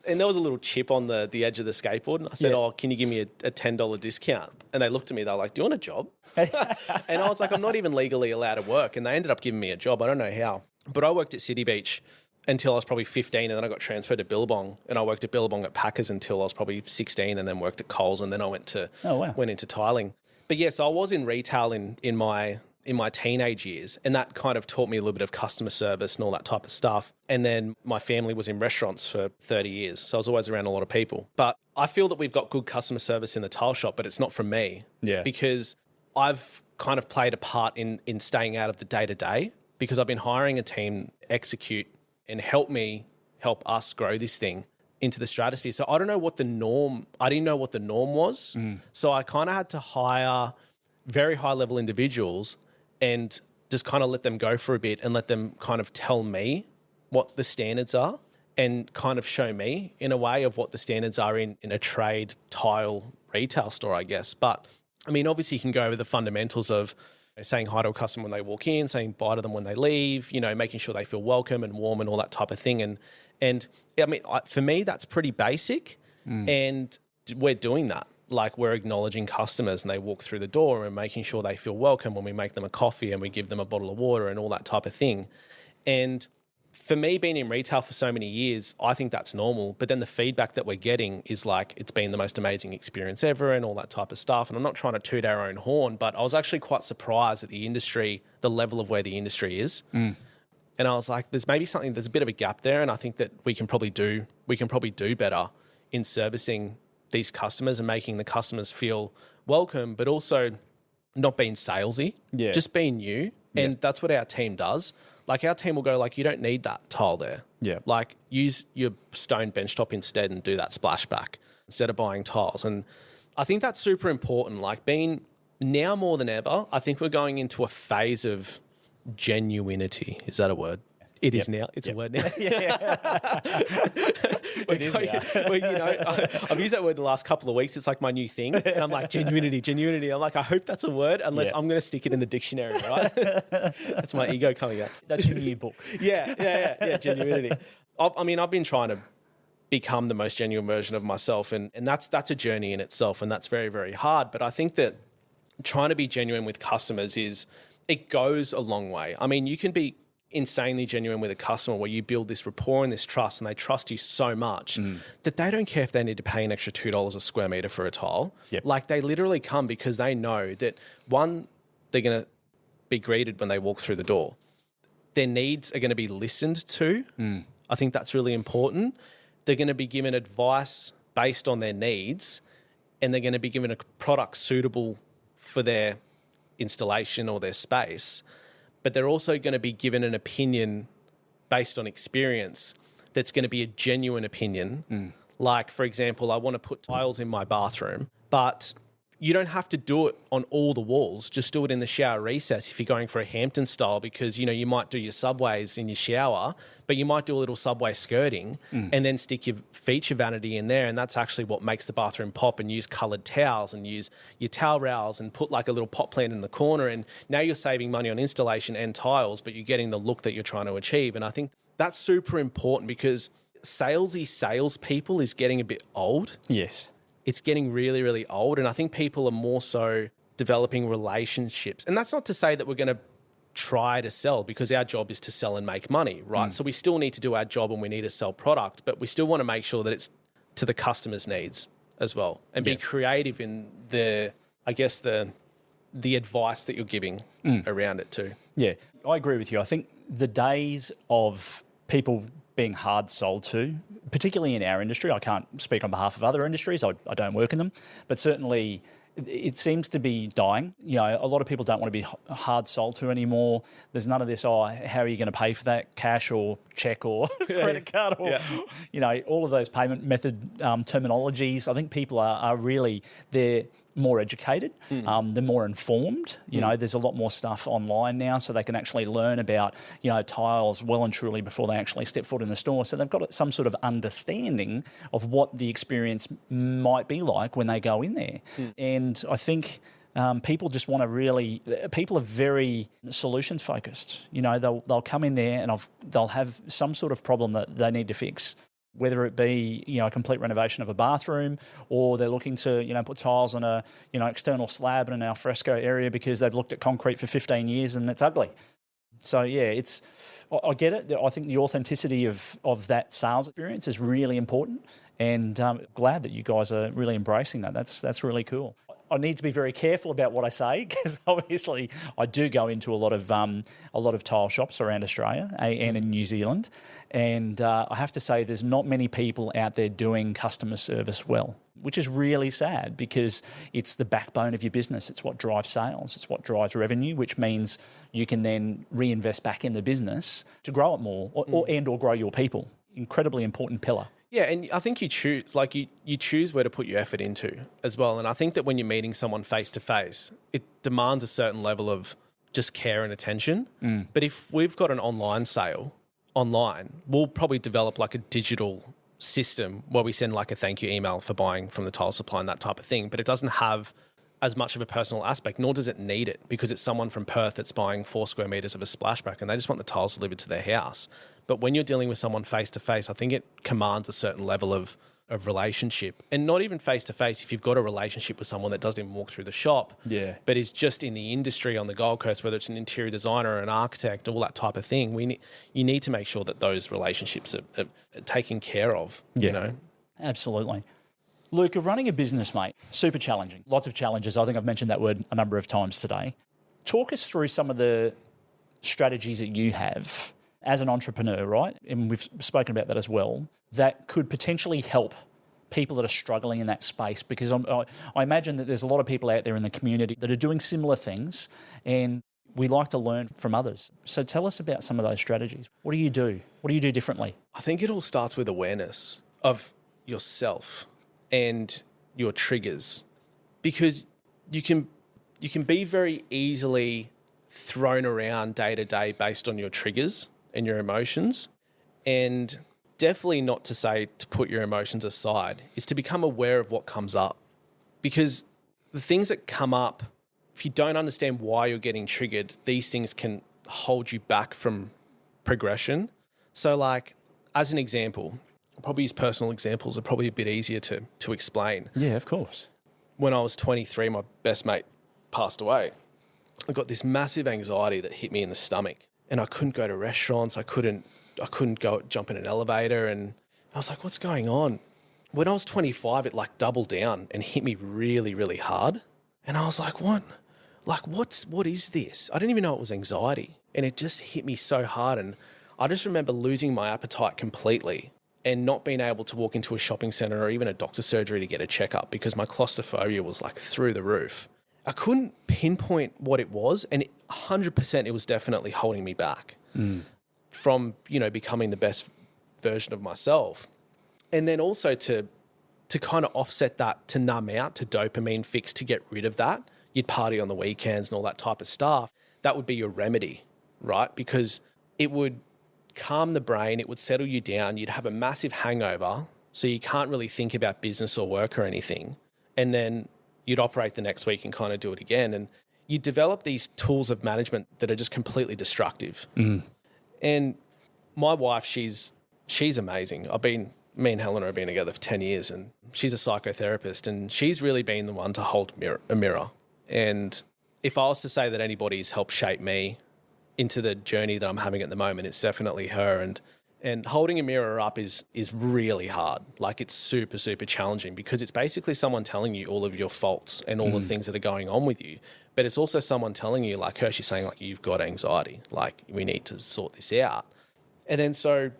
Speaker 3: And there was a little chip on the edge of the skateboard. And I said, "Oh, can you give me a $10 discount?" And they looked at me. They were like, "Do you want a job?" And I was like, "I'm not even legally allowed to work." And they ended up giving me a job. I don't know how. But I worked at City Beach until I was probably 15, and then I got transferred to Billabong. And I worked at Billabong at Packers until I was probably 16, and then worked at Coles. And then I went into tiling. But yes, I was in retail in my teenage years, and that kind of taught me a little bit of customer service and all that type of stuff. And then my family was in restaurants for 30 years, so I was always around a lot of people. But I feel that we've got good customer service in the tile shop, but it's not from me.
Speaker 2: Yeah.
Speaker 3: Because I've kind of played a part in staying out of the day-to-day, because I've been hiring a team to execute and help us grow this thing into the stratosphere. So I didn't know what the norm was. So I kind of had to hire very high-level individuals and just kind of let them go for a bit and let them kind of tell me what the standards are and kind of show me in a way of what the standards are in a trade tile retail store, I guess. But I mean, obviously you can go over the fundamentals of saying hi to a customer when they walk in, saying bye to them when they leave, making sure they feel welcome and warm and all that type of thing. And I mean, for me, that's pretty basic. And we're doing that. Like, we're acknowledging customers and they walk through the door and making sure they feel welcome when we make them a coffee and we give them a bottle of water and all that type of thing. And for me, being in retail for so many years, I think that's normal. But then the feedback that we're getting is like, it's been the most amazing experience ever and all that type of stuff. And I'm not trying to toot our own horn, but I was actually quite surprised at the level of where the industry is. And I was like, there's a bit of a gap there. And I think that we can probably do better in servicing these customers and making the customers feel welcome, but also not being salesy, just being you. And that's what our team does. Like, our team will go like, you don't need that tile there. Yeah. Like, use your stone benchtop instead and do that splashback instead of buying tiles. And I think that's super important. Like, being now more than ever, I think we're going into a phase of genuinity. Is that a word? It is now. It's a word now. It is now. I've used that word the last couple of weeks. It's like my new thing. And I'm like, genuinity. I'm like, I hope that's a word, unless I'm going to stick it in the dictionary, right? That's my ego coming out.
Speaker 2: That's your new book.
Speaker 3: Yeah, genuinity. I mean, I've been trying to become the most genuine version of myself, and that's a journey in itself, and that's very, very hard. But I think that trying to be genuine with customers it goes a long way. I mean, you can be insanely genuine with a customer where you build this rapport and this trust, and they trust you so much that they don't care if they need to pay an extra $2 a square meter for a tile. Like, they literally come because they know that, one, they're going to be greeted when they walk through the door. Their needs are going to be listened to. I think that's really important. They're going to be given advice based on their needs, and they're going to be given a product suitable for their installation or their space. But they're also going to be given an opinion based on experience that's going to be a genuine opinion. Like, for example, I want to put tiles in my bathroom, but you don't have to do it on all the walls. Just do it in the shower recess if you're going for a Hampton style, because, you might do your subways in your shower, but you might do a little subway skirting and then stick your feature vanity in there. And that's actually what makes the bathroom pop, and use coloured towels and use your towel rails and put like a little pot plant in the corner. And now you're saving money on installation and tiles, but you're getting the look that you're trying to achieve. And I think that's super important, because salesy salespeople is getting a bit old.
Speaker 2: Yes.
Speaker 3: It's getting really, really old. And I think people are more so developing relationships. And that's not to say that we're going to try to sell, because our job is to sell and make money, right? So we still need to do our job and we need to sell product, but we still want to make sure that it's to the customer's needs as well, and be creative in the the advice that you're giving around it too.
Speaker 2: Yeah, I agree with you. I think the days of people being hard sold to, particularly in our industry, I can't speak on behalf of other industries, I don't work in them, but certainly it seems to be dying. You know, a lot of people don't want to be hard sold to anymore. There's none of this, how are you going to pay for that? Cash or check or credit card or, you know, all of those payment method terminologies. I think people are really, they're more educated, they're more informed. You know, there's a lot more stuff online now, so they can actually learn about, you know, tiles well and truly before they actually step foot in the store. So they've got some sort of understanding of what the experience might be like when they go in there. And I think people just want to really, people are very solutions focused. You know, they'll come in there and they'll have some sort of problem that they need to fix. Whether it be, you know, a complete renovation of a bathroom, or they're looking to, you know, put tiles on a, you know, external slab in an alfresco area because they've looked at concrete for 15 years and it's ugly. So yeah, I get it. I think the authenticity of that sales experience is really important, and glad that you guys are really embracing that. That's really cool. I need to be very careful about what I say, because obviously I do go into a lot of tile shops around Australia and in New Zealand, and I have to say there's not many people out there doing customer service well, which is really sad, because it's the backbone of your business. It's what drives sales. It's what drives revenue, which means you can then reinvest back in the business to grow it more or grow your people. Incredibly important pillar.
Speaker 3: Yeah, and I think you choose where to put your effort into as well. And I think that when you're meeting someone face to face, it demands a certain level of just care and attention. But if we've got an online sale online, we'll probably develop like a digital system where we send like a thank you email for buying from the tile supply and that type of thing. But it doesn't have as much of a personal aspect, nor does it need it, because it's someone from Perth that's buying 4 square metres of a splashback and they just want the tiles delivered to their house. But when you're dealing with someone face to face, I think it commands a certain level of relationship. And not even face to face, if you've got a relationship with someone that doesn't even walk through the shop, but is just in the industry on the Gold Coast, whether it's an interior designer or an architect, all that type of thing, you need to make sure that those relationships are taken care of. You know?
Speaker 2: Absolutely. Luca, running a business, mate, super challenging. Lots of challenges. I think I've mentioned that word a number of times today. Talk us through some of the strategies that you have as an entrepreneur, right? And we've spoken about that as well, that could potentially help people that are struggling in that space, because I imagine that there's a lot of people out there in the community that are doing similar things, and we like to learn from others. So tell us about some of those strategies. What do you do? What do you do differently?
Speaker 3: I think it all starts with awareness of yourself and your triggers, because you can be very easily thrown around day to day based on your triggers and your emotions. And definitely not to say to put your emotions aside, is to become aware of what comes up, because the things that come up, if you don't understand why you're getting triggered, these things can hold you back from progression. So like, as an example, I'll probably use personal examples, are probably a bit easier to explain.
Speaker 2: Yeah, of course. When
Speaker 3: I was 23, my best mate passed away. I got this massive anxiety that hit me in the stomach, and I couldn't go to restaurants. I couldn't go jump in an elevator, and I was like, what's going on? When I was 25, it like doubled down and hit me really, really hard. And I was like, what? Like, what is this? I didn't even know it was anxiety. And it just hit me so hard. And I just remember losing my appetite completely and not being able to walk into a shopping centre or even a doctor's surgery to get a checkup, because my claustrophobia was like through the roof. I couldn't pinpoint what it was, and 100% it was definitely holding me back from, you know, becoming the best version of myself. And then also to kind of offset that, to numb out, to dopamine fix, to get rid of that, you'd party on the weekends and all that type of stuff. That would be your remedy, right? Because it would calm the brain, it would settle you down, you'd have a massive hangover, so you can't really think about business or work or anything. And then you'd operate the next week and kind of do it again. And you develop these tools of management that are just completely destructive. And my wife, she's amazing. Me and Helena have been together for 10 years, and she's a psychotherapist, and she's really been the one to hold a mirror. And if I was to say that anybody's helped shape me into the journey that I'm having at the moment, it's definitely her. And And holding a mirror up is really hard. Like, it's super, super challenging because it's basically someone telling you all of your faults and all the things that are going on with you. But it's also someone telling you, like Hershey's saying, like, you've got anxiety. Like, we need to sort this out. And then so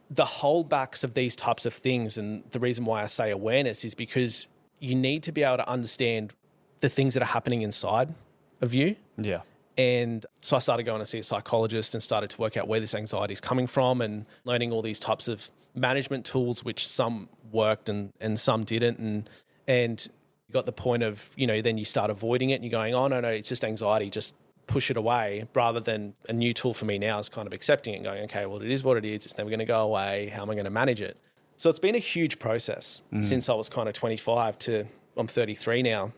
Speaker 3: the holdbacks of these types of things, and the reason why I say awareness is because you need to be able to understand the things that are happening inside of you.
Speaker 2: Yeah.
Speaker 3: And so I started going to see a psychologist and started to work out where this anxiety is coming from and learning all these types of management tools, which some worked and some didn't. And you got the point of, then you start avoiding it and you're going, oh, no, it's just anxiety, just push it away, rather than a new tool for me now is kind of accepting it and going, okay, well, it is what it is. It's never going to go away. How am I going to manage it? So it's been a huge process since I was kind of 25 to I'm 33 now,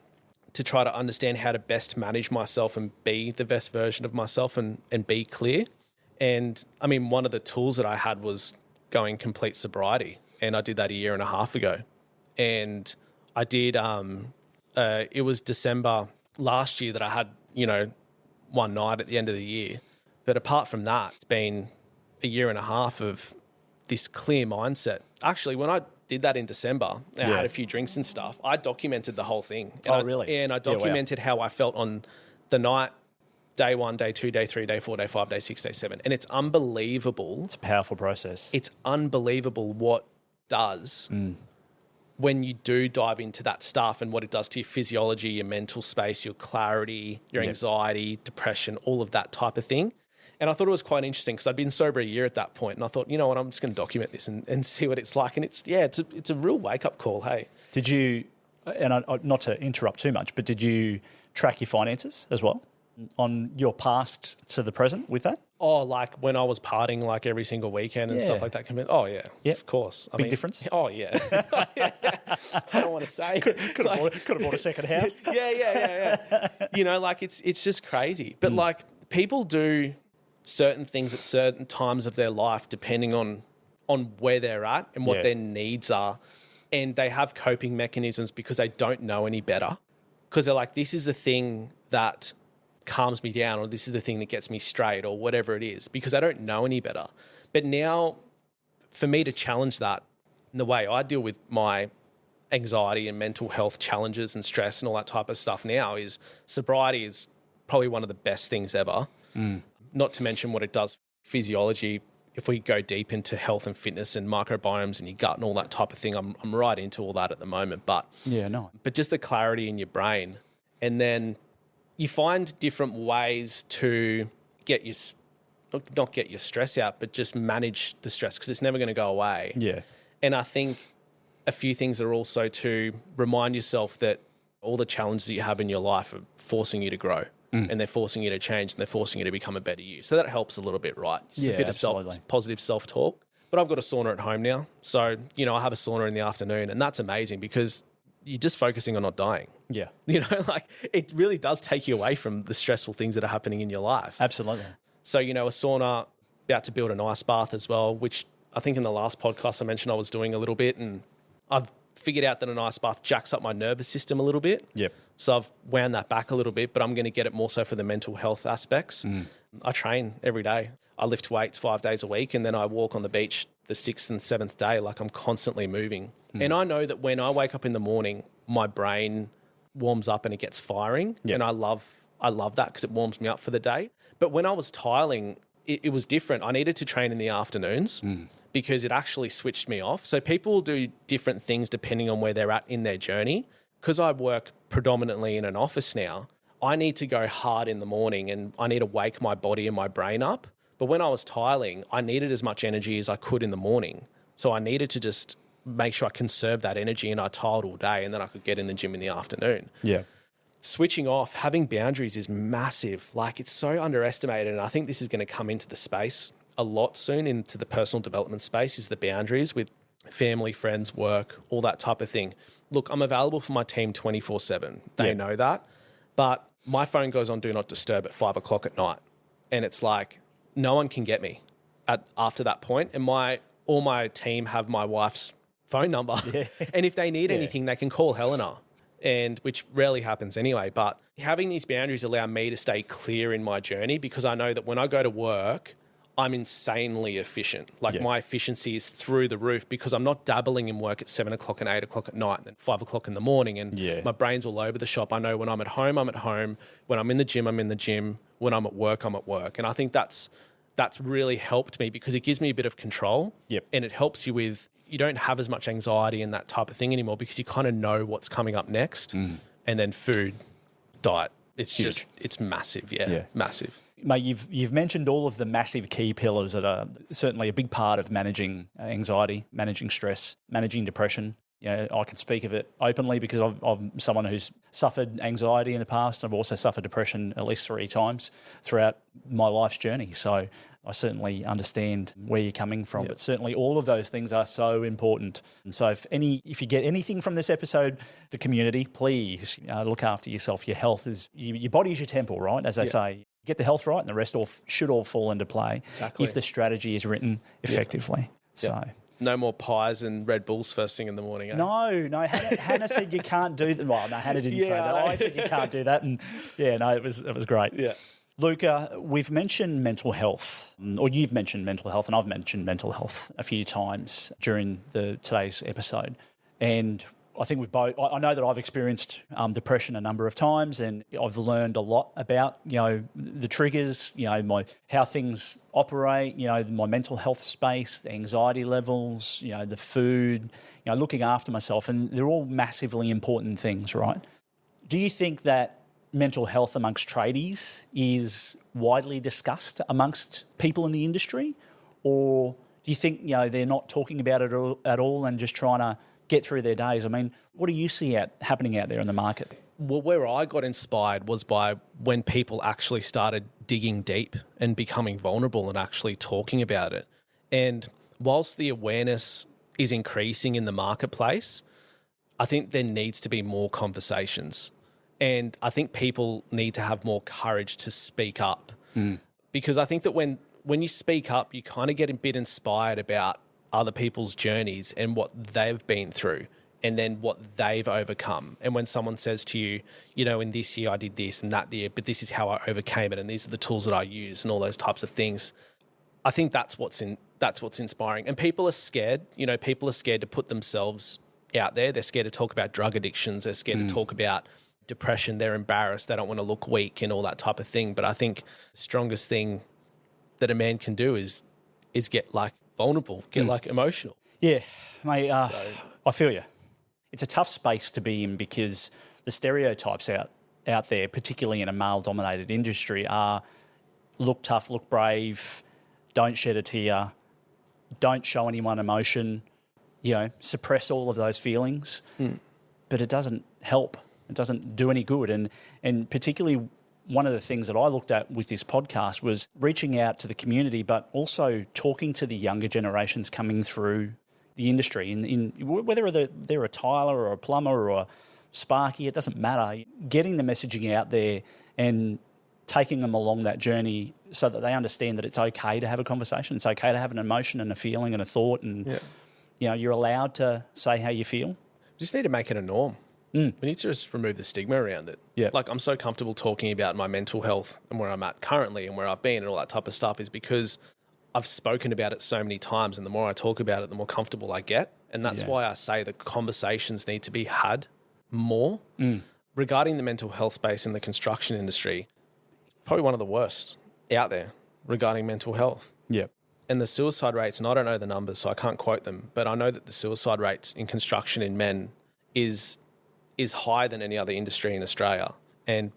Speaker 3: to try to understand how to best manage myself and be the best version of myself and be clear. And I mean, one of the tools that I had was going complete sobriety. And I did that a year and a half ago. And I did, it was December last year that I had, one night at the end of the year. But apart from that, it's been a year and a half of this clear mindset. Actually, when I did that in December, I had a few drinks and stuff, I documented the whole thing. And
Speaker 2: really?
Speaker 3: And I documented how I felt on the night, day 1, day 2, day 3, day 4, day 5, day 6, day 7. And it's unbelievable.
Speaker 2: It's a powerful process.
Speaker 3: It's unbelievable what does when you do dive into that stuff and what it does to your physiology, your mental space, your clarity, your anxiety, depression, all of that type of thing. And I thought it was quite interesting because I'd been sober a year at that point, and I thought, you know what, I'm just going to document this and see what it's like. And it's a real wake-up call, hey.
Speaker 2: Did you, and not to interrupt too much, but did you track your finances as well on your past to the present with that?
Speaker 3: Oh, like when I was partying like every single weekend and stuff like that. Oh, yeah.
Speaker 2: Yeah.
Speaker 3: Of course.
Speaker 2: Big difference?
Speaker 3: Oh, yeah. I don't want to say.
Speaker 2: Could have bought a second house.
Speaker 3: Yeah. It's just crazy. But like, people do certain things at certain times of their life depending on where they're at and what their needs are. And they have coping mechanisms because they don't know any better. Because they're like, this is the thing that calms me down, or this is the thing that gets me straight, or whatever it is, because I don't know any better. But now, for me to challenge that in the way I deal with my anxiety and mental health challenges and stress and all that type of stuff now, is sobriety is probably one of the best things ever. Not to mention what it does for physiology. If we go deep into health and fitness and microbiomes and your gut and all that type of thing, I'm right into all that at the moment. But just the clarity in your brain, and then you find different ways to get your, not get your stress out, but just manage the stress, because it's never going to go away.
Speaker 2: Yeah.
Speaker 3: And I think a few things are also to remind yourself that all the challenges that you have in your life are forcing you to grow, and they're forcing you to change, and they're forcing you to become a better you. So that helps a little bit, right? Just a bit of positive self-talk. But I've got a sauna at home now. So, I have a sauna in the afternoon, and that's amazing because you're just focusing on not dying.
Speaker 2: Yeah.
Speaker 3: It really does take you away from the stressful things that are happening in your life.
Speaker 2: Absolutely.
Speaker 3: So, a sauna, about to build an ice bath as well, which I think in the last podcast I mentioned I was doing a little bit, and I've figured out that an ice bath jacks up my nervous system a little bit.
Speaker 2: Yep.
Speaker 3: So I've wound that back a little bit, but I'm going to get it more so for the mental health aspects. I train every day. I lift weights 5 days a week, and then I walk on the beach the 6th and 7th day. Like, I'm constantly moving. And I know that when I wake up in the morning, my brain warms up and it gets firing.
Speaker 2: Yep.
Speaker 3: And I love that because it warms me up for the day. But when I was tiling, it was different. I needed to train in the afternoons because it actually switched me off. So people do different things depending on where they're at in their journey. Because I work predominantly in an office now, I need to go hard in the morning and I need to wake my body and my brain up. But when I was tiling, I needed as much energy as I could in the morning. So I needed to just make sure I conserved that energy, and I tiled all day, and then I could get in the gym in the afternoon.
Speaker 2: Yeah.
Speaker 3: Switching off, having boundaries is massive. Like, it's so underestimated. And I think this is going to come into the space a lot soon, into the personal development space, is the boundaries with family, friends, work, all that type of thing. Look, I'm available for my team 24/7. They know that. But my phone goes on Do Not Disturb at 5 o'clock at night. And it's like, no one can get me after that point. And all my team have my wife's phone number. Yeah. And if they need anything, they can call Helena, and which rarely happens anyway. But having these boundaries allow me to stay clear in my journey, because I know that when I go to work, I'm insanely efficient. Like my efficiency is through the roof because I'm not dabbling in work at 7 o'clock and 8 o'clock at night and then 5 o'clock in the morning. And my brain's all over the shop. I know when I'm at home, I'm at home. When I'm in the gym, I'm in the gym. When I'm at work, I'm at work. And I think that's really helped me because it gives me a bit of control. And it helps you with, you don't have as much anxiety and that type of thing anymore because you kind of know what's coming up next. And then food, diet. It's just, it's massive. Massive.
Speaker 2: Mate, you've mentioned all of the massive key pillars that are certainly a big part of managing anxiety, managing stress, managing depression. You know, I can speak of it openly because I'm someone who's suffered anxiety in the past. I've also suffered depression at least 3 times throughout my life's journey. So I certainly understand where you're coming from. But certainly all of those things are so important. And so if you get anything from this episode, the community, please look after yourself. Your health is, your body is your temple, right? As they say. Get the health right and the rest should all fall into play if the strategy is written effectively. So
Speaker 3: no more pies and Red Bulls first thing in the morning. Eh?
Speaker 2: No. Hannah said you can't do that. Well, no, Hannah didn't say that. I said you can't do that. And it was great. Yeah. Luca, we've mentioned mental health, or you've mentioned mental health, and I've mentioned mental health a few times during today's episode. And I think we've both. I know that I've experienced depression a number of times, and I've learned a lot about the triggers, how things operate, my mental health space, the anxiety levels, the food, looking after myself, and they're all massively important things, right? Do you think that mental health amongst tradies is widely discussed amongst people in the industry, or do you think they're not talking about it at all and just trying to get through their days? I mean, what do you see happening out there in the market?
Speaker 3: Well, where I got inspired was by when people actually started digging deep and becoming vulnerable and actually talking about it. And whilst the awareness is increasing in the marketplace, I think there needs to be more conversations. And I think people need to have more courage to speak up. Because I think that when you speak up, you kind of get a bit inspired about other people's journeys and what they've been through and then what they've overcome. And when someone says to you, in this year I did this and that year, but this is how I overcame it and these are the tools that I use and all those types of things, I think that's what's inspiring. And people are scared. People are scared to put themselves out there. They're scared to talk about drug addictions. They're scared to talk about depression. They're embarrassed. They don't want to look weak and all that type of thing. But I think the strongest thing that a man can do is get vulnerable, get emotional.
Speaker 2: Yeah, mate, I feel you. It's a tough space to be in because the stereotypes out there, particularly in a male-dominated industry, are look tough, look brave, don't shed a tear, don't show anyone emotion, suppress all of those feelings. But it doesn't help. It doesn't do any good. And particularly one of the things that I looked at with this podcast was reaching out to the community, but also talking to the younger generations coming through the industry, in whether they're a tiler or a plumber or a sparky, it doesn't matter. Getting the messaging out there and taking them along that journey so that they understand that it's okay to have a conversation. It's okay to have an emotion and a feeling and a thought, and you're allowed to say how you feel.
Speaker 3: We just need to make it a norm. We need to just remove the stigma around it. I'm so comfortable talking about my mental health and where I'm at currently and where I've been and all that type of stuff is because I've spoken about it so many times, and the more I talk about it, the more comfortable I get. And that's why I say the conversations need to be had more. Regarding the mental health space in the construction industry, probably one of the worst out there regarding mental health. And the suicide rates, and I don't know the numbers, so I can't quote them, but I know that the suicide rates in construction in men is higher than any other industry in Australia,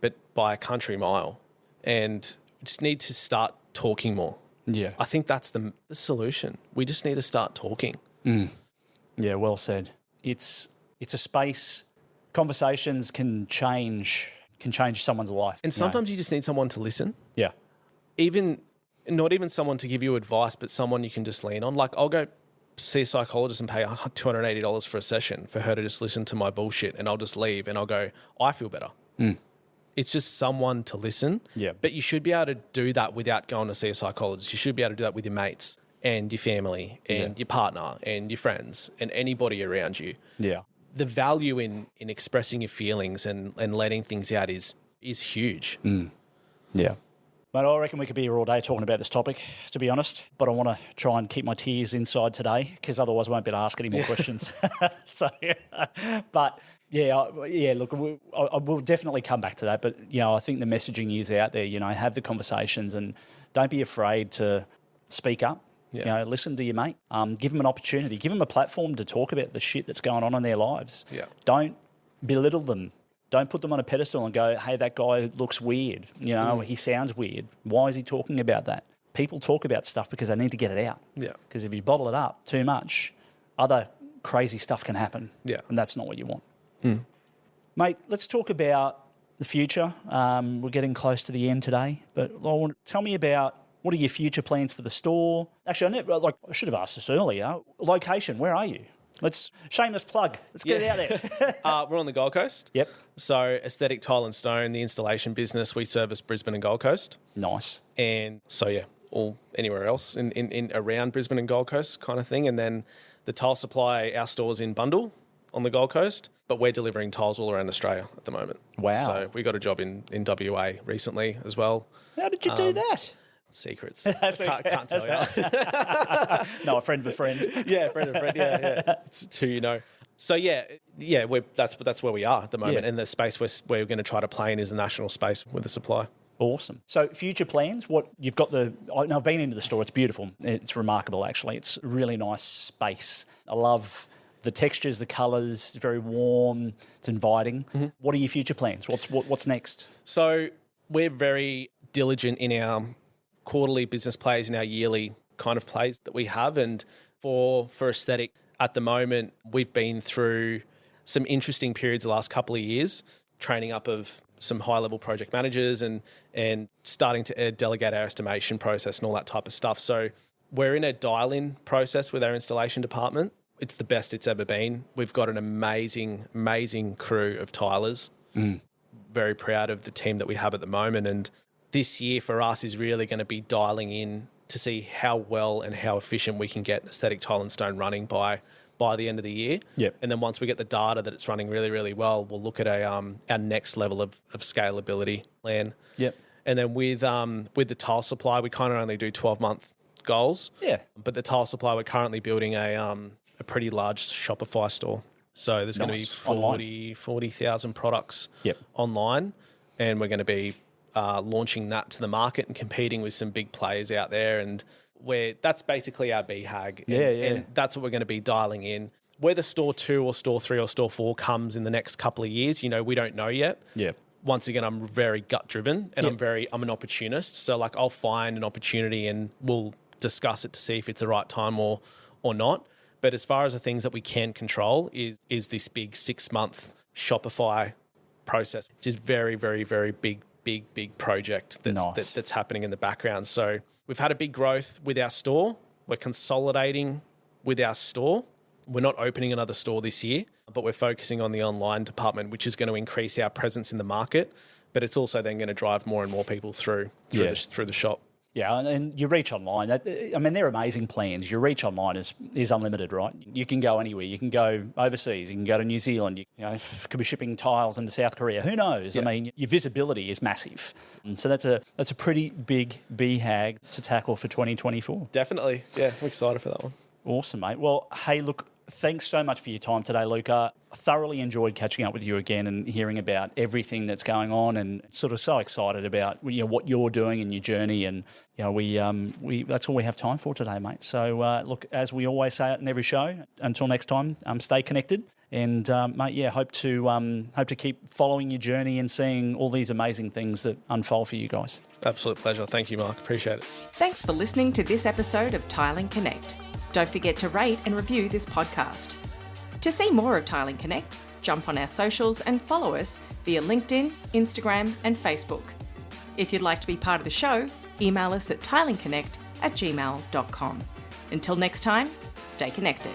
Speaker 3: but by a country mile. And we just need to start talking more. I think that's the solution. We just need to start talking.
Speaker 2: Yeah, well said. It's a space. Conversations can change someone's life.
Speaker 3: And sometimes you just need someone to listen.
Speaker 2: Yeah.
Speaker 3: Not even someone to give you advice, but someone you can just lean on. I'll go see a psychologist and pay $280 for a session for her to just listen to my bullshit, and I'll just leave and I'll go, I feel better. It's just someone to listen. But you should be able to do that without going to see a psychologist. You should be able to do that with your mates and your family and your partner and your friends and anybody around you. The value in expressing your feelings and letting things out is huge.
Speaker 2: Mate, I reckon we could be here all day talking about this topic, to be honest. But I want to try and keep my tears inside today, because otherwise I won't be able to ask any more questions. But look, I will definitely come back to that. But, I think the messaging is out there, have the conversations and don't be afraid to speak up.
Speaker 3: Yeah.
Speaker 2: Listen to your mate. Give them an opportunity. Give them a platform to talk about the shit that's going on in their lives.
Speaker 3: Yeah.
Speaker 2: Don't belittle them. Don't put them on a pedestal and go, hey, that guy looks weird. He sounds weird. Why is he talking about that? People talk about stuff because they need to get it out.
Speaker 3: Yeah.
Speaker 2: Because if you bottle it up too much, other crazy stuff can happen.
Speaker 3: Yeah.
Speaker 2: And that's not what you want. Mate, let's talk about the future. We're getting close to the end today. But tell me about, what are your future plans for the store? Actually, I should have asked this earlier. Location, where are you? Shameless plug. Let's get it out there.
Speaker 3: We're on the Gold Coast.
Speaker 2: Yep.
Speaker 3: So Aesthetic Tile and Stone, the installation business, we service Brisbane and Gold Coast.
Speaker 2: Nice.
Speaker 3: And so, all anywhere else in around Brisbane and Gold Coast kind of thing. And then the tile supply, our store's in Bundall on the Gold Coast, but we're delivering tiles all around Australia at the moment.
Speaker 2: Wow.
Speaker 3: So we got a job in WA recently as well.
Speaker 2: How did you do that?
Speaker 3: Secrets. Can't tell you.
Speaker 2: No, a friend of a friend.
Speaker 3: Yeah, friend of a friend. Yeah. It's who you know. So that's where we are at the moment.
Speaker 2: Yeah.
Speaker 3: And the space we're going to try to play in is the national space with the supply.
Speaker 2: Awesome. So future plans, what you've got I've been into the store. It's beautiful. It's remarkable, actually. It's a really nice space. I love the textures, the colours. It's very warm. It's inviting. Mm-hmm. What are your future plans? What's next?
Speaker 3: So we're very diligent in our quarterly business plays and our yearly kind of plays that we have. And for aesthetic at the moment, we've been through some interesting periods the last couple of years, training up of some high-level project managers and starting to delegate our estimation process and all that type of stuff. So we're in a dial-in process with our installation department. It's the best it's ever been. We've got an amazing, amazing crew of tilers. Very proud of the team that we have at the moment. And this year for us is really going to be dialing in to see how well and how efficient we can get Aesthetic Tile and Stone running by the end of the year.
Speaker 2: Yep.
Speaker 3: And then once we get the data that it's running really, really well, we'll look at our next level of scalability plan.
Speaker 2: Yep.
Speaker 3: And then with the tile supply, we kind of only do 12-month goals.
Speaker 2: Yeah.
Speaker 3: But the tile supply, we're currently building a pretty large Shopify store. So there's going to be 40,000 products online, and we're going to be launching that to the market and competing with some big players out there. And that's basically our BHAG. And that's what we're going to be dialing in. Whether store 2 or store 3 or store 4 comes in the next couple of years, we don't know yet.
Speaker 2: Yeah.
Speaker 3: Once again, I'm very gut driven and I'm an opportunist. So I'll find an opportunity and we'll discuss it to see if it's the right time or not. But as far as the things that we can control is this big 6-month Shopify process, which is very, very, very big project that's happening in the background. So we've had a big growth with our store. We're consolidating with our store. We're not opening another store this year, but we're focusing on the online department, which is going to increase our presence in the market. But it's also then going to drive more and more people through the shop.
Speaker 2: Yeah, and your reach online, they're amazing plans. Your reach online is unlimited, right? You can go anywhere. You can go overseas. You can go to New Zealand. You could be shipping tiles into South Korea. Who knows? Yeah. Your visibility is massive. And so that's a pretty big BHAG to tackle for 2024.
Speaker 3: Definitely. Yeah, I'm excited for that one.
Speaker 2: Awesome, mate. Well, hey, look, thanks so much for your time today, Luca. I thoroughly enjoyed catching up with you again and hearing about everything that's going on, and sort of so excited about what you're doing and your journey. And we that's all we have time for today, mate. So look, as we always say in every show, until next time, stay connected. And mate, hope to keep following your journey and seeing all these amazing things that unfold for you guys.
Speaker 3: Absolute pleasure. Thank you, Mark. Appreciate it.
Speaker 1: Thanks for listening to this episode of Tiling Connect. Don't forget to rate and review this podcast. To see more of Tiling Connect, jump on our socials and follow us via LinkedIn, Instagram and Facebook. If you'd like to be part of the show, email us at tilingconnect@gmail.com. Until next time, stay connected.